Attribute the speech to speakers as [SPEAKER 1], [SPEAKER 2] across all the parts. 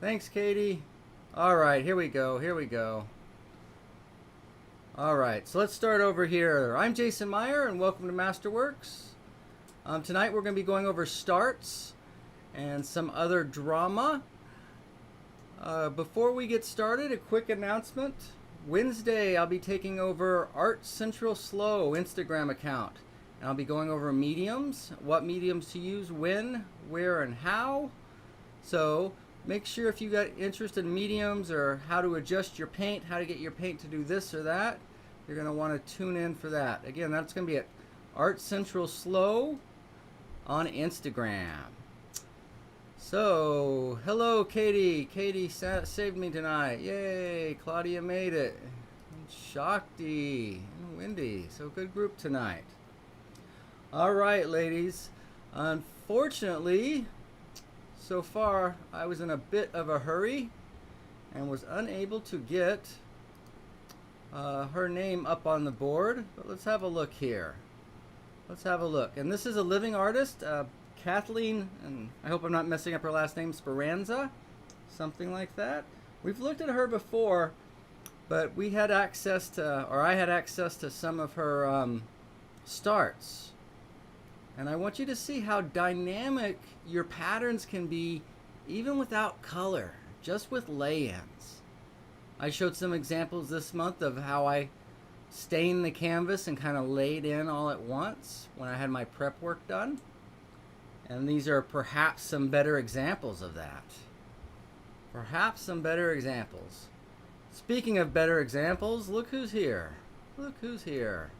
[SPEAKER 1] Thanks, Katie. All right, here we go. Here we go. All right, so let's start over here. I'm Jason Meyer, and welcome to Masterworks. Tonight we're going to be going over starts and some other drama. Before we get started, a quick announcement. Wednesday, I'll be taking over Art Central Slow Instagram account. And I'll be going over mediums, what mediums to use, when, where, and how. So make sure if you got interest in mediums or how to adjust your paint, how to get your paint to do this or that, you're going to want to tune in for that. Again, that's going to be at Art Central Slow on Instagram. So, hello, Katie. Katie saved me tonight. Yay, Claudia made it. And Shakti and Wendy. So, good group tonight. All right, ladies. Unfortunately, so far, I was in a bit of a hurry and was unable to get her name up on the board. But let's have a look here. Let's have a look. And this is a living artist, Kathleen, and I hope I'm not messing up her last name, Speranza, something like that. We've looked at her before, but we had access to, or I had access to some of her starts. And I want you to see how dynamic your patterns can be even without color, just with lay-ins. I showed some examples this month of how I stained the canvas and kind of laid in all at once when I had my prep work done. And these are perhaps some better examples of that. Perhaps some better examples. Speaking of better examples, look who's here. Look who's here.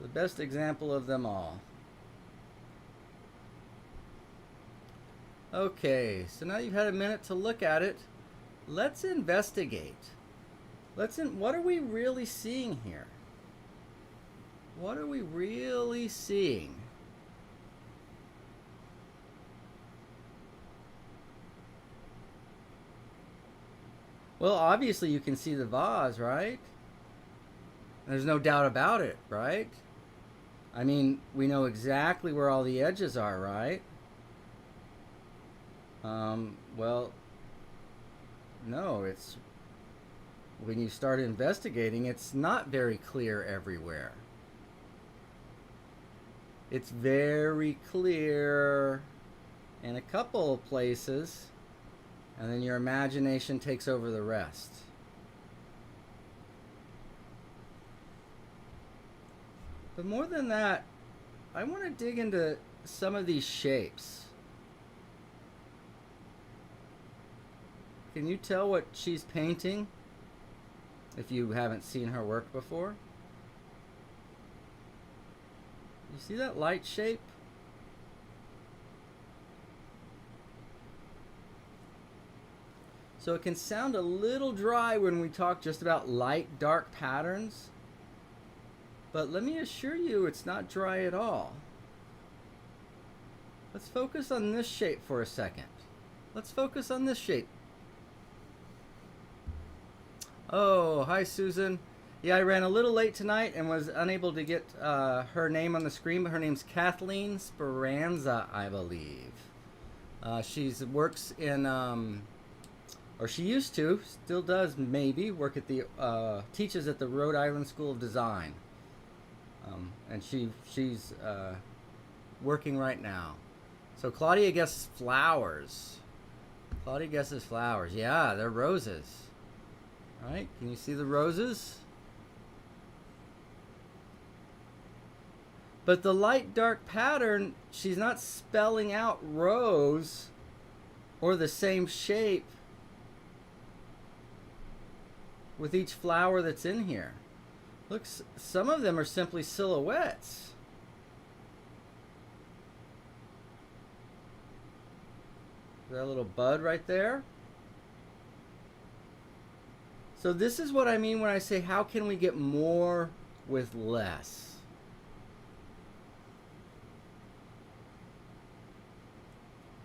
[SPEAKER 1] The best example of them all. Okay, so now you've had a minute to look at it. Let's investigate. What are we really seeing here? What are we really seeing? Well, obviously you can see the vase, right? There's no doubt about it, right? I mean, we know exactly where all the edges are, right? Well, no, it's when you start investigating, it's not very clear everywhere. It's very clear in a couple of places, and then your imagination takes over the rest. But more than that, I want to dig into some of these shapes. Can you tell what she's painting if you haven't seen her work before? You see that light shape? So it can sound a little dry when we talk just about light, dark patterns. But let me assure you, it's not dry at all. Let's focus on this shape for a second. Let's focus on this shape. Oh, hi, Susan. Yeah, I ran a little late tonight and was unable to get her name on the screen, but her name's Kathleen Speranza, I believe. She works in, or she used to, still does maybe, work at the, teaches at the Rhode Island School of Design. And she's working right now. So Claudia guesses flowers. Claudia guesses flowers. Yeah, they're roses. All right, can you see the roses? But the light dark pattern, she's not spelling out rose or the same shape with each flower that's in here. Look, some of them are simply silhouettes. That little bud right there. So this is what I mean when I say, how can we get more with less?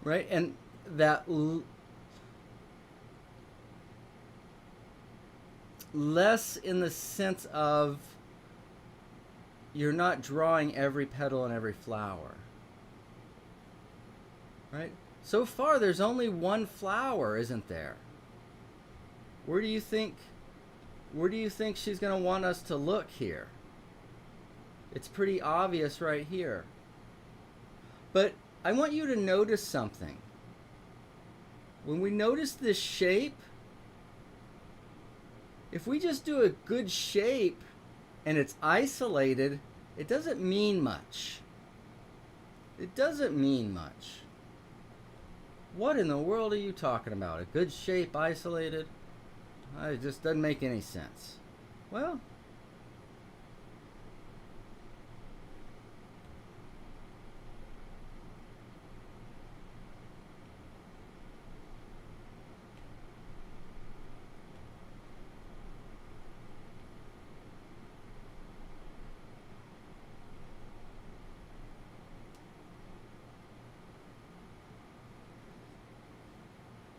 [SPEAKER 1] Right? And that less in the sense of you're not drawing every petal and every flower. Right? So far, there's only one flower, isn't there? Where do you think she's going to want us to look here? It's pretty obvious right here. But I want you to notice something. When we notice this shape, if we just do a good shape and it's isolated, it doesn't mean much. It doesn't mean much. What in the world are you talking about? A good shape isolated? It just doesn't make any sense. Well,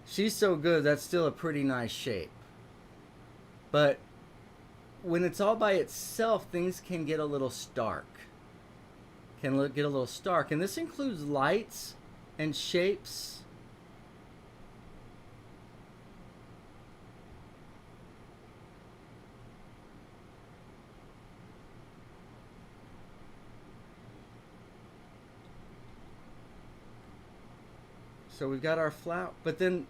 [SPEAKER 1] she's so good, that's still a pretty nice shape. But when it's all by itself, things can get a little stark. Get a little stark. And this includes lights and shapes. So we've got our flower, but then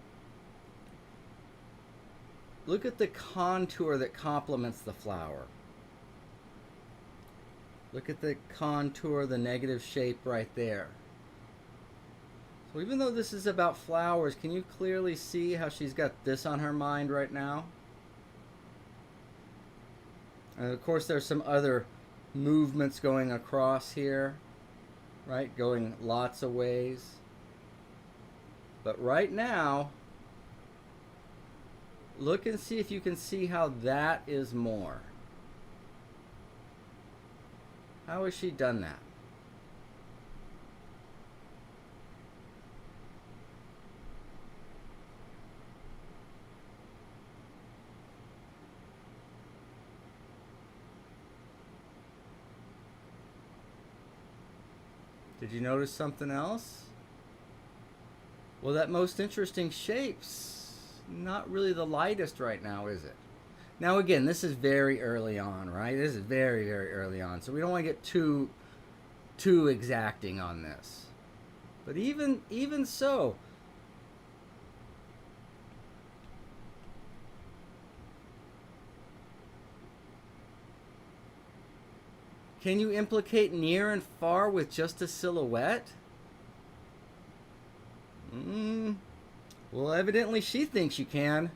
[SPEAKER 1] look at the contour that complements the flower. Look at the contour, the negative shape right there. So even though this is about flowers, can you clearly see how she's got this on her mind right now? And of course there's some other movements going across here, right? Going lots of ways. But right now, look and see if you can see how that is more. How has she done that? Did you notice something else? Well, that most interesting shape's not really the lightest right now, is it? Now, again, this is very early on, right? This is very, very early on. So we don't want to get too exacting on this. But even so, can you implicate near and far with just a silhouette? Well, evidently she thinks you can.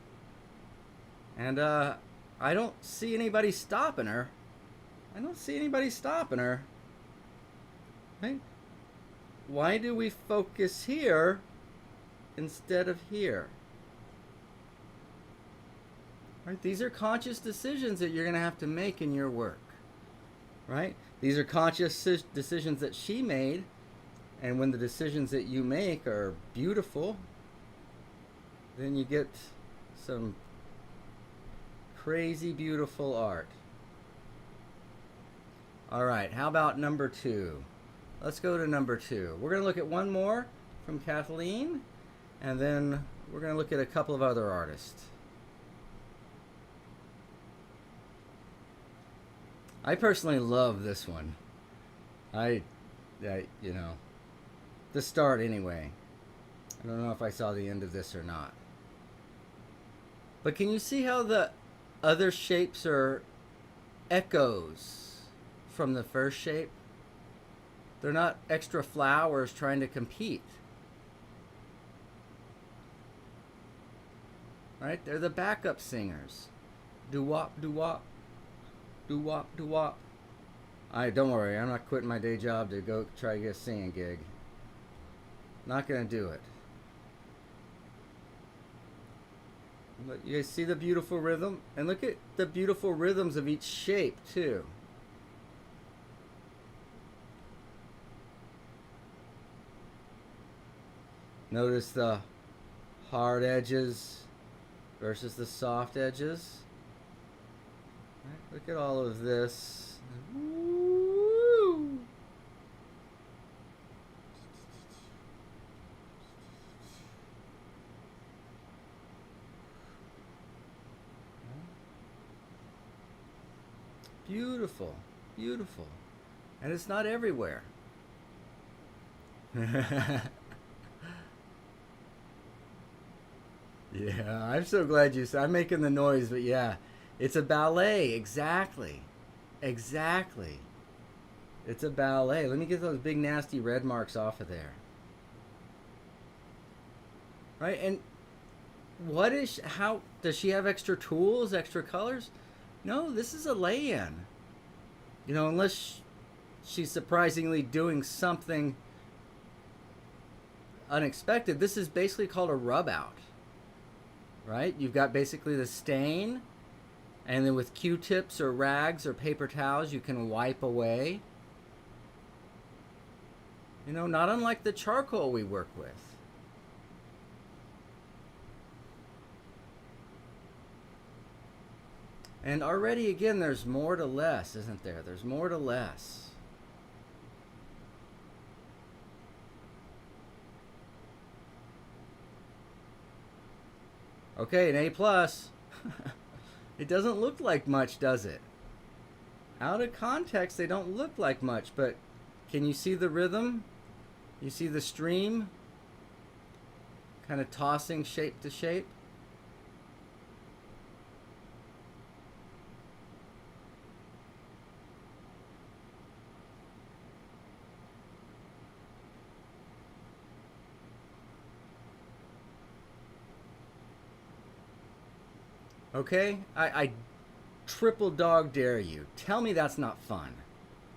[SPEAKER 1] And I don't see anybody stopping her. Right? Why do we focus here instead of here? Right? These are conscious decisions that you're going to have to make in your work. Right? These are conscious decisions that she made. And when the decisions that you make are beautiful, then you get some crazy beautiful art. All right, how about number 2? Let's go to number 2. We're going to look at one more from Kathleen, and then we're going to look at a couple of other artists. I personally love this one. I you know, the start anyway. I don't know if I saw the end of this or not. But can you see how the other shapes are echoes from the first shape? They're not extra flowers trying to compete. Right? They're the backup singers. Doo-wop, doo-wop. Doo-wop, doo-wop. Don't worry, I'm not quitting my day job to go try to get a singing gig. Not gonna do it. But you guys see the beautiful rhythm? And look at the beautiful rhythms of each shape too. Notice the hard edges versus the soft edges. Right, look at all of this. Woo! Beautiful, beautiful. And it's not everywhere. Yeah, I'm so glad you said. I'm making the noise, but yeah, it's a ballet. Exactly, exactly. It's a ballet. Let me get those big nasty red marks off of there. Right, and what is? How does she have extra tools, extra colors? No, this is a lay-in. You know, unless she's surprisingly doing something unexpected. This is basically called a rub out. Right? You've got basically the stain, and then with Q-tips or rags or paper towels, you can wipe away. You know, not unlike the charcoal we work with. And already, again, there's more to less, isn't there? There's more to less. Okay, an A plus. It doesn't look like much, does it? Out of context, they don't look like much, but can you see the rhythm? You see the stream kind of tossing shape to shape? Okay, I triple dog dare you. Tell me that's not fun.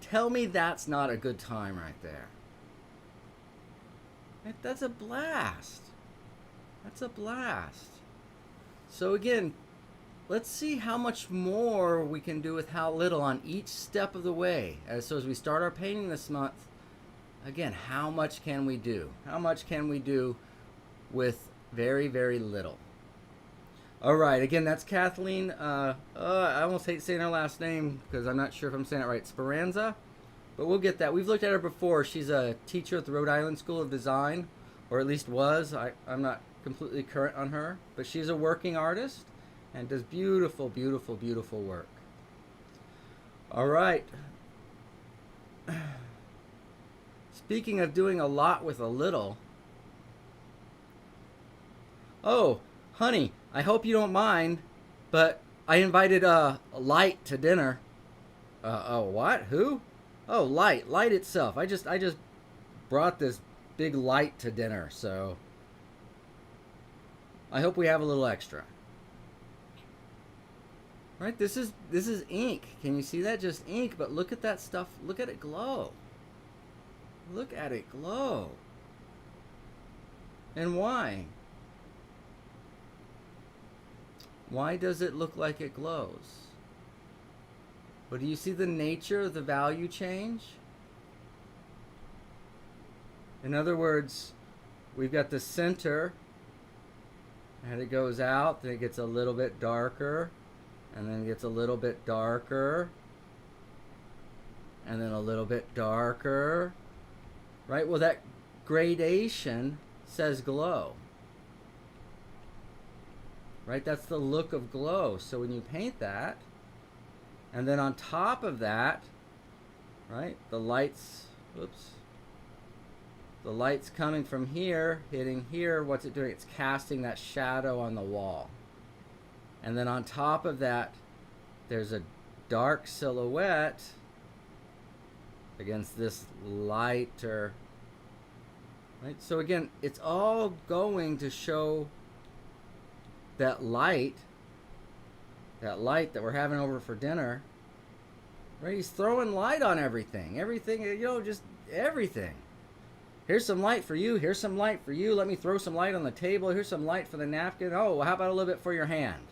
[SPEAKER 1] Tell me that's not a good time right there. That's a blast. That's a blast. So again, let's see how much more we can do with how little on each step of the way. So as we start our painting this month, again, how much can we do? How much can we do with very, very little? All right, again, that's Kathleen. I almost hate saying her last name because I'm not sure if I'm saying it right. Speranza, but we'll get that. We've looked at her before. She's a teacher at the Rhode Island School of Design, or at least was. I'm not completely current on her, but she's a working artist and does beautiful, beautiful, beautiful work. All right. Speaking of doing a lot with a little. Oh, honey, I hope you don't mind, but I invited Light to dinner. Oh, what? Who? Oh, Light. Light itself. I just brought this big Light to dinner, so I hope we have a little extra. Right? This is ink. Can you see that? Just ink, but look at that stuff. Look at it glow. Look at it glow. And why? Why does it look like it glows? But do you see the nature of the value change? In other words, we've got the center, and it goes out, then it gets a little bit darker, and then it gets a little bit darker, and then a little bit darker, right? Well, that gradation says glow. Right, that's the look of glow. So when you paint that, and then on top of that, right, the light's coming from here, hitting here. What's it doing? It's casting that shadow on the wall. And then on top of that, there's a dark silhouette against this lighter, right? So again, it's all going to show that light that we're having over for dinner, right? He's throwing light on everything, just everything. Here's some light for you. Here's some light for you. Let me throw some light on the table. Here's some light for the napkin. Oh, how about a little bit for your hand?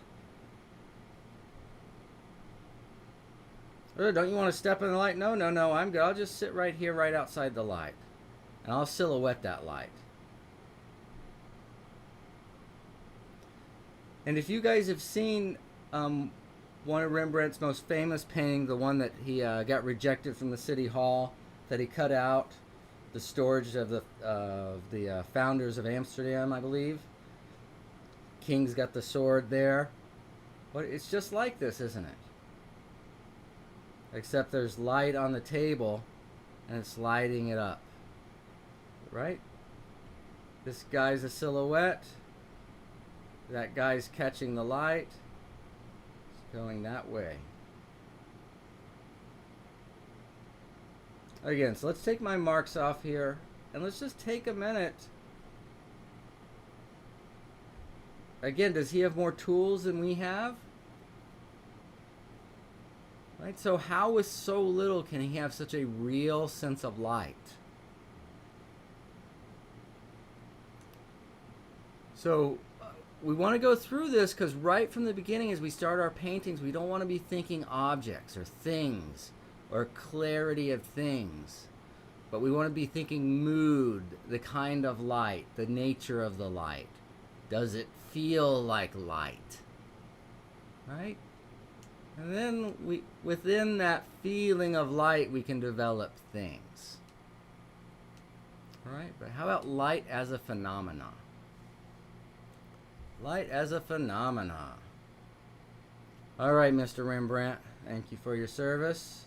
[SPEAKER 1] Oh, don't you want to step in the light? No, I'm good. I'll just sit right here, right outside the light, and I'll silhouette that light. And if you guys have seen one of Rembrandt's most famous painting, the one that he got rejected from the city hall, that he cut out the storage of the founders of Amsterdam, I believe. King's got the sword there. But it's just like this, isn't it? except there's light on the table and it's lighting it up, right? This guy's a silhouette. That guy's catching the light. It's going that way. Again, so let's take my marks off here and let's just take a minute. Again, does he have more tools than we have? Right? So how with so little can he have such a real sense of light? So we want to go through this because right from the beginning as we start our paintings, we don't want to be thinking objects or things or clarity of things. But we want to be thinking mood, the kind of light, the nature of the light. Does it feel like light? Right? And then within that feeling of light, we can develop things. All right, but how about light as a phenomenon? Light as a phenomena. All right, Mr. Rembrandt, thank you for your service.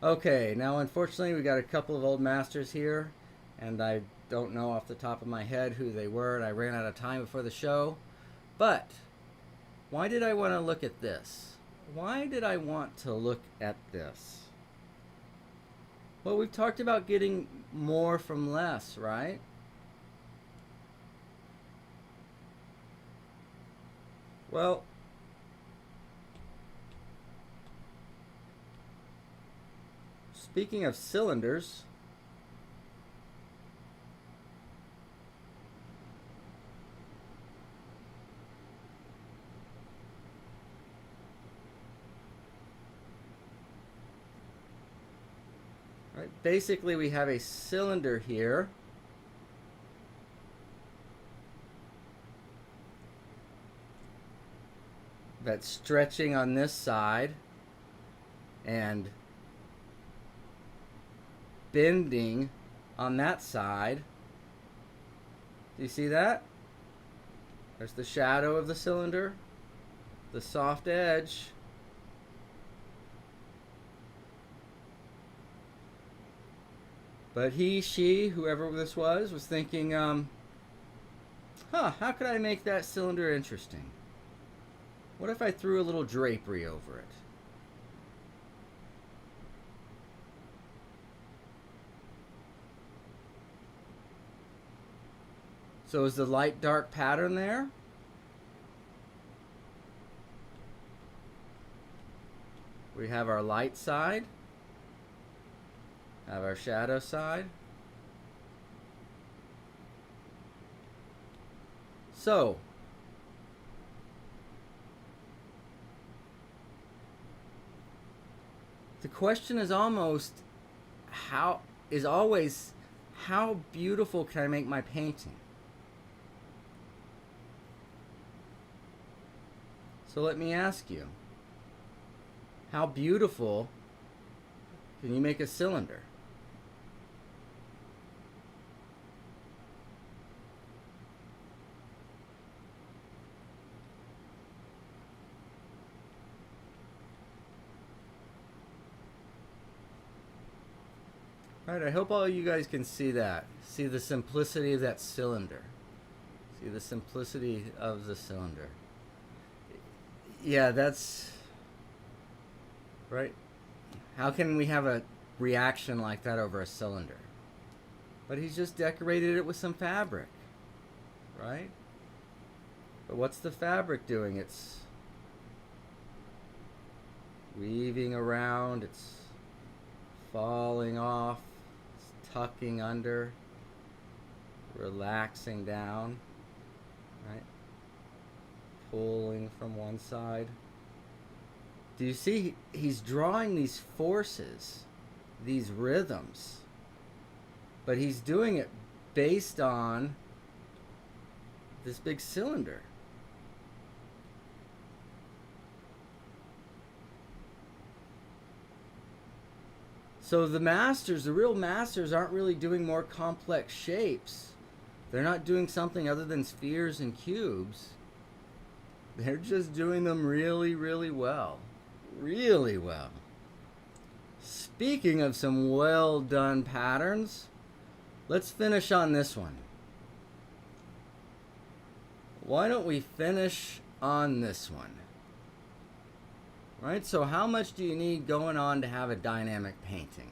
[SPEAKER 1] Okay, now unfortunately we got a couple of old masters here, and I don't know off the top of my head who they were, and I ran out of time before the show. But why did I want to look at this? Why did I want to look at this? Well, we've talked about getting more from less, right? Well, speaking of cylinders, right, basically we have a cylinder here. That's stretching on this side and bending on that side. Do you see that? There's the shadow of the cylinder, the soft edge. But he, she, whoever this was thinking, how could I make that cylinder interesting? What if I threw a little drapery over it? So is the light dark pattern there? We have our light side, have our shadow side. So the question is always how beautiful can I make my painting? So let me ask you, how beautiful can you make a cylinder? Alright, I hope all of you guys can see that. See the simplicity of that cylinder. See the simplicity of the cylinder. Yeah, that's right. How can we have a reaction like that over a cylinder? But he's just decorated it with some fabric, right? But what's the fabric doing? It's weaving around, it's falling off, it's tucking under, relaxing down, right? Pulling from one side. Do you see he's drawing these forces, these rhythms, but he's doing it based on this big cylinder. So the masters, the real masters, aren't really doing more complex shapes. They're not doing something other than spheres and cubes. They're just doing them really, really well. Really well. Speaking of some well done patterns, let's finish on this one. Why don't we finish on this one? Right, so how much do you need going on to have a dynamic painting?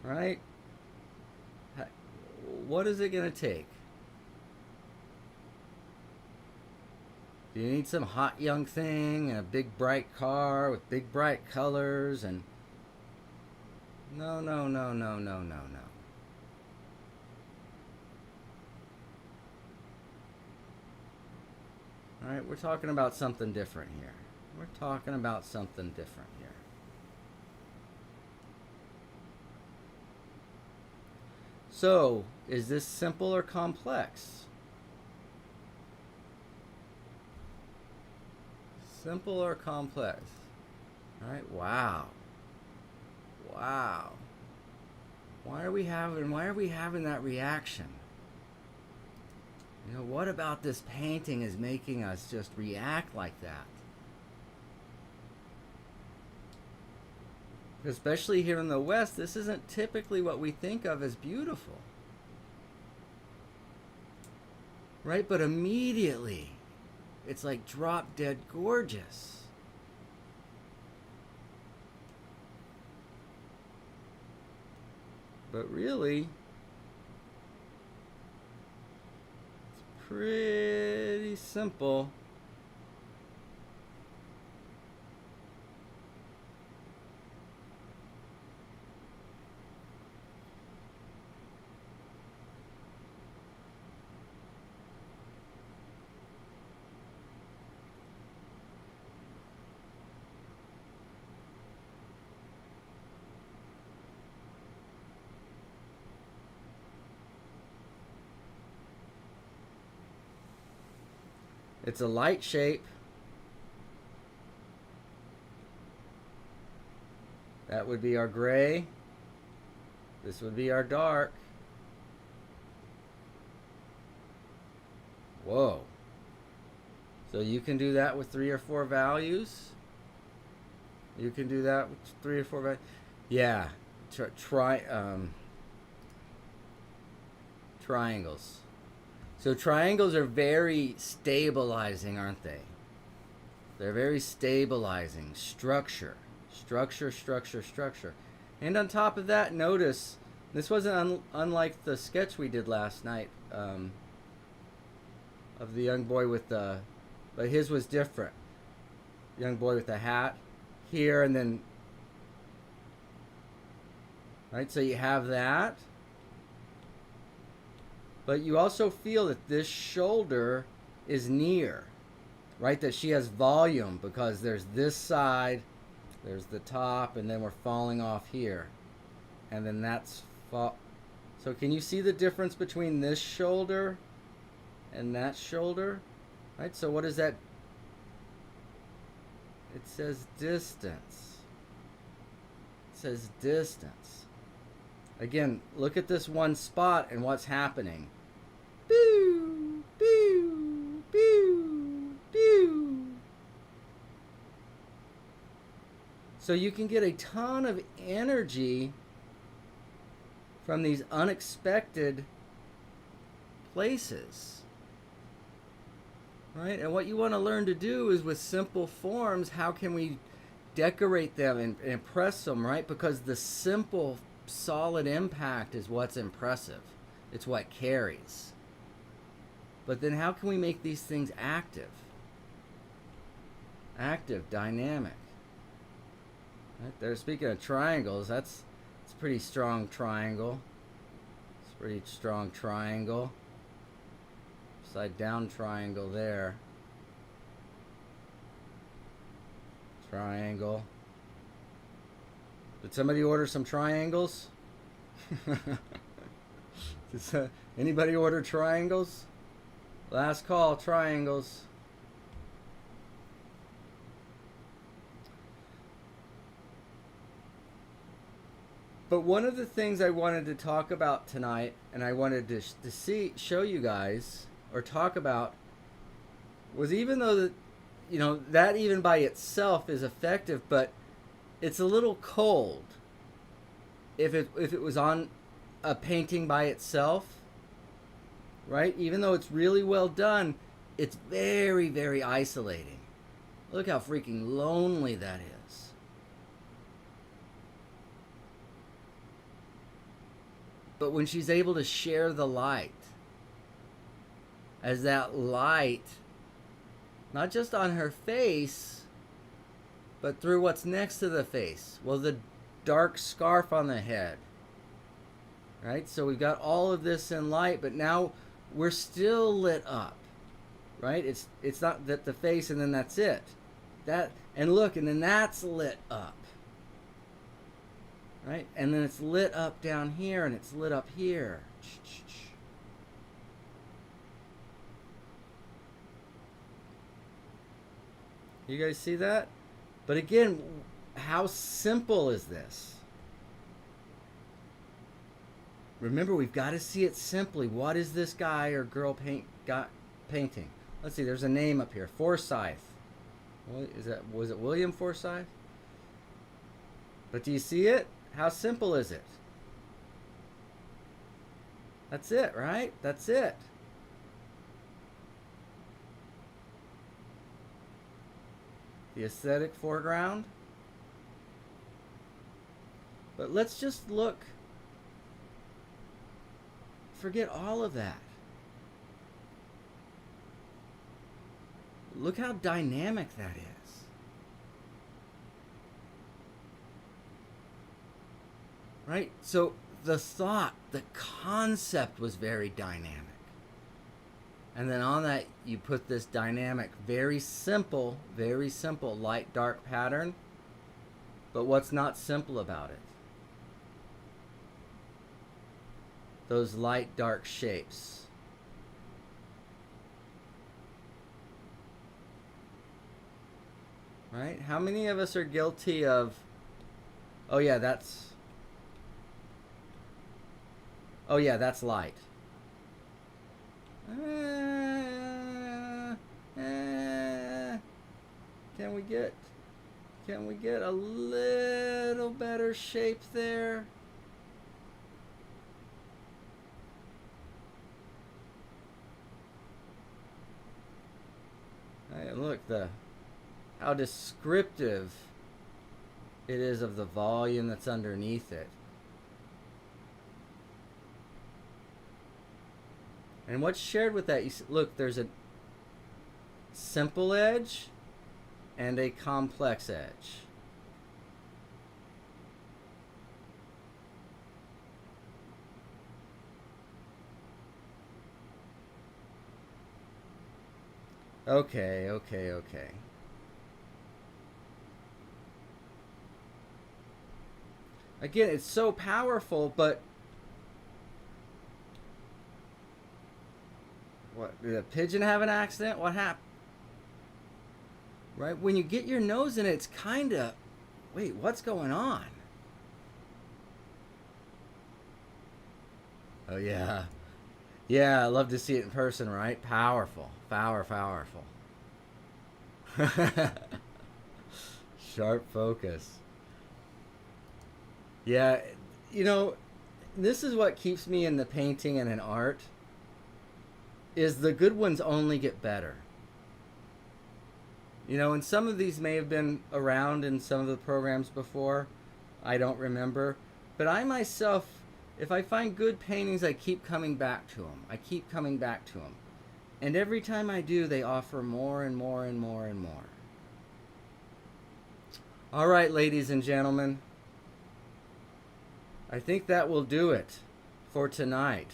[SPEAKER 1] Right? What is it going to take? Do you need some hot young thing and a big bright car with big bright colors and... No. All right, we're talking about something different here. So, is this simple or complex? Simple or complex? All right, wow. Why are we having that reaction? You know, what about this painting is making us just react like that? Especially here in the West, this isn't typically what we think of as beautiful. Right? But immediately, it's like drop dead gorgeous. But really, it's pretty simple. It's a light shape. That would be our gray. This would be our dark. Whoa. So you can do that with 3 or 4 values. You can do that with 3 or 4 values. Yeah. Triangles. So triangles are very stabilizing, aren't they? They're very stabilizing. Structure. And on top of that, notice, this wasn't unlike the sketch we did last night of the young boy with the... But his was different. Young boy with the hat here and then... Right, so you have that. But you also feel that this shoulder is near, right? That she has volume because there's this side, there's the top, and then we're falling off here. And then that's... So can you see the difference between this shoulder and that shoulder? Right, so what is that? It says distance. It says distance. Again, look at this one spot and what's happening. Boo, boo, boo, boo. So you can get a ton of energy from these unexpected places. Right? And what you want to learn to do is with simple forms, how can we decorate them and impress them, right? Because the simple, solid impact is what's impressive. It's what carries. But then how can we make these things active? Active, dynamic. Right there, speaking of triangles, it's a pretty strong triangle. It's a pretty strong triangle. Upside down triangle there. Triangle. Did somebody order some triangles? Did anybody order triangles? Last call, triangles. But one of the things I wanted to talk about tonight, and I wanted to show you guys, or talk about, was even though that, you know, that even by itself is effective, but it's a little cold if it was on a painting by itself, right? Even though it's really well done, it's very, very isolating. Look how freaking lonely that is. But when she's able to share the light, as that light, not just on her face, but through what's next to the face. Well, the dark scarf on the head, right? So we've got all of this in light, but now we're still lit up, right? It's not that the face and then that's it. That, and look, and then that's lit up, right? And then it's lit up down here, and it's lit up here. You guys see that? But again, how simple is this? Remember, we've got to see it simply. What is this guy or girl painting? Let's see, there's a name up here. Forsyth. Was it William Forsyth? But do you see it? How simple is it? That's it, right? That's it. The aesthetic foreground. But let's just look. Forget all of that. Look how dynamic that is. Right? So the thought, the concept was very dynamic. And then on that, you put this dynamic, very simple light dark pattern. But what's not simple about it? Those light dark shapes. Right? How many of us are guilty of, oh yeah, that's light. Can we get a little better shape there? Hey, look, how descriptive it is of the volume that's underneath it. And what's shared with that? Look, there's a simple edge and a complex edge. Okay. Again, it's so powerful, but what, did a pigeon have an accident? What happened? Right? When you get your nose in it, it's kind of, wait, what's going on? Oh, yeah. Yeah, I love to see it in person, right? Powerful. Powerful. Sharp focus. Yeah, you know, this is what keeps me in the painting and in art, is the good ones only get better. You know, and some of these may have been around in some of the programs before. I don't remember. But I myself, if I find good paintings, I keep coming back to them. And every time I do, they offer more and more and more and more. All right, ladies and gentlemen. I think that will do it for tonight.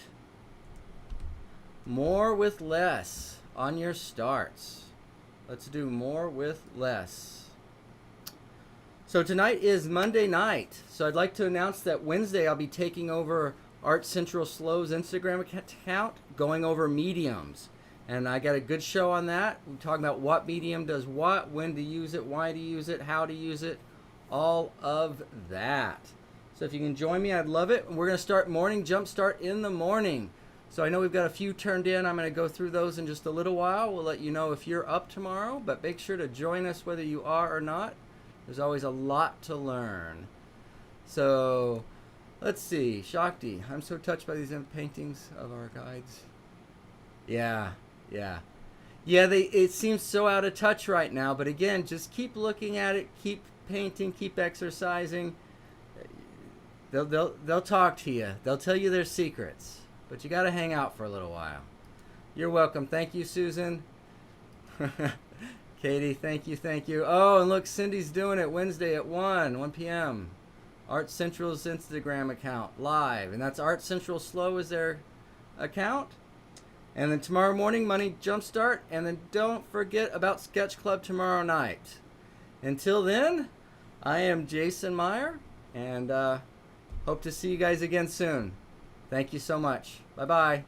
[SPEAKER 1] More with less on your starts. Let's do more with less. So tonight is Monday night. So I'd like to announce that Wednesday I'll be taking over Art Central Slow's Instagram account, going over mediums. And I got a good show on that. We're talking about what medium does what, when to use it, why to use it, how to use it, all of that. So if you can join me, I'd love it. And we're going to start morning jump start in the morning. So I know we've got a few turned in. I'm going to go through those in just a little while. We'll let you know if you're up tomorrow, but make sure to join us whether you are or not. There's always a lot to learn. So let's see. Shakti, I'm so touched by these paintings of our guides. Yeah. Yeah, it seems so out of touch right now, but again, just keep looking at it, keep painting, keep exercising. They'll talk to you. They'll tell you their secrets. But you got to hang out for a little while. You're welcome. Thank you, Susan. Katie, thank you. Oh, and look, Cindy's doing it Wednesday at 1 p.m. Art Central's Instagram account, live. And that's Art Central Slow is their account. And then tomorrow morning, Money Jumpstart. And then don't forget about Sketch Club tomorrow night. Until then, I am Jason Meyer. And hope to see you guys again soon. Thank you so much. Bye-bye.